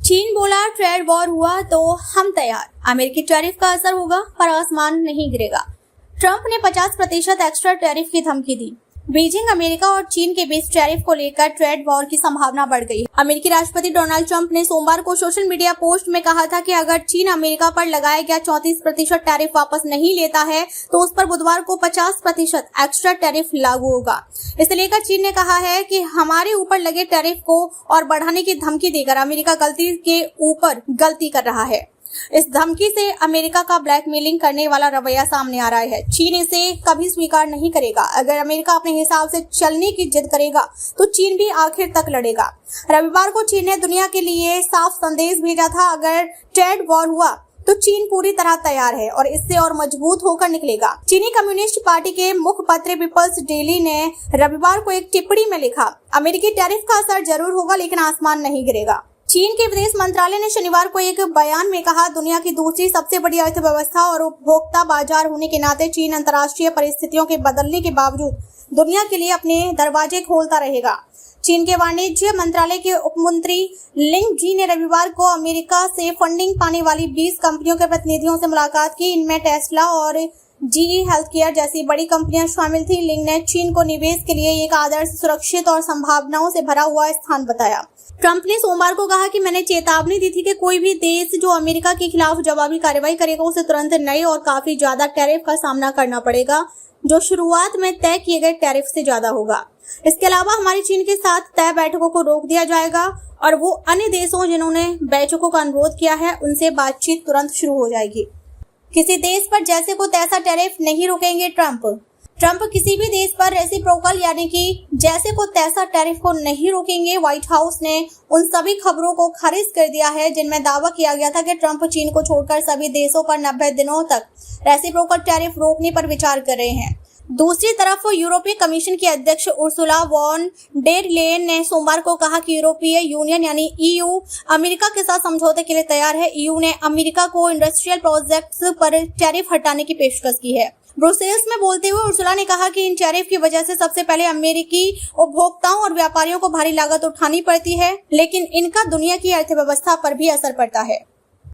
चीन बोला trade war हुआ तो हम तैयार, अमेरिकी टैरिफ का असर होगा पर आसमान नहीं गिरेगा। ट्रंप ने 50% एक्स्ट्रा टैरिफ की धमकी दी। बीजिंग, अमेरिका और चीन के बीच टैरिफ को लेकर ट्रेड वॉर की संभावना बढ़ गई। अमेरिकी राष्ट्रपति डोनाल्ड ट्रंप ने सोमवार को सोशल मीडिया पोस्ट में कहा था कि अगर चीन अमेरिका पर लगाया गया 34% टैरिफ वापस नहीं लेता है तो उस पर बुधवार को 50% एक्स्ट्रा टैरिफ लागू होगा। इसे लेकर चीन ने कहा है कि हमारे ऊपर लगे टैरिफ को और बढ़ाने की धमकी देकर अमेरिका गलती के ऊपर गलती कर रहा है। इस धमकी से अमेरिका का ब्लैकमेलिंग करने वाला रवैया सामने आ रहा है। चीन इसे कभी स्वीकार नहीं करेगा। अगर अमेरिका अपने हिसाब से चलने की जिद करेगा तो चीन भी आखिर तक लड़ेगा। रविवार को चीन ने दुनिया के लिए साफ संदेश भेजा था, अगर ट्रेड वॉर हुआ तो चीन पूरी तरह तैयार है और इससे और मजबूत होकर निकलेगा। चीनी कम्युनिस्ट पार्टी के मुखपत्र पीपल्स डेली ने रविवार को एक टिप्पणी में लिखा, अमेरिकी टैरिफ का असर जरूर होगा लेकिन आसमान नहीं गिरेगा। चीन के विदेश मंत्रालय ने शनिवार को एक बयान में कहा, दुनिया की दूसरी सबसे बड़ी अर्थव्यवस्था और उपभोक्ता बाजार होने के नाते चीन अंतर्राष्ट्रीय परिस्थितियों के बदलने के बावजूद दुनिया के लिए अपने दरवाजे खोलता रहेगा। चीन के वाणिज्य मंत्रालय के उपमंत्री लिंग जी ने रविवार को अमेरिका से फंडिंग पाने वाली 20 कंपनियों के प्रतिनिधियों से मुलाकात की। इनमें टेस्ला और GE हेल्थकेयर जैसी बड़ी कंपनियां शामिल थी। लिंग ने चीन को निवेश के लिए एक आदर्श, सुरक्षित और संभावनाओं से भरा हुआ स्थान बताया। ट्रंप ने सोमवार को कहा कि मैंने चेतावनी दी थी कि कोई भी देश जो अमेरिका के खिलाफ जवाबी कार्रवाई करेगा उसे तुरंत नए और काफी ज्यादा टैरिफ का सामना करना पड़ेगा, जो शुरुआत में तय किए गए टैरिफ से ज्यादा होगा। इसके अलावा हमारी चीन के साथ तय बैठकों को रोक दिया जाएगा और वो अन्य देशों जिन्होंने बैठकों का अनुरोध किया है उनसे बातचीत तुरंत शुरू हो जाएगी। किसी देश पर जैसे को तैसा टैरिफ नहीं रोकेंगे ट्रंप किसी भी देश पर रेसिप्रोकल यानी कि जैसे को तैसा टैरिफ को नहीं रोकेंगे। व्हाइट हाउस ने उन सभी खबरों को खारिज कर दिया है जिनमें दावा किया गया था कि ट्रंप चीन को छोड़कर सभी देशों पर 90 दिनों तक रेसिप्रोकल टैरिफ रोकने पर विचार कर रहे हैं। दूसरी तरफ यूरोपीय कमीशन की अध्यक्ष उर्सुला वॉन डेर लेयन ने सोमवार को कहा कि यूरोपीय यूनियन यानी EU अमेरिका के साथ समझौते के लिए तैयार है। EU ने अमेरिका को इंडस्ट्रियल प्रोजेक्ट्स पर टैरिफ हटाने की पेशकश की है। ब्रुसेल्स में बोलते हुए उर्सुला ने कहा कि इन टैरिफ की वजह से सबसे पहले अमेरिकी उपभोक्ताओं और व्यापारियों को भारी लागत उठानी पड़ती है, लेकिन इनका दुनिया की अर्थव्यवस्था पर भी असर पड़ता है।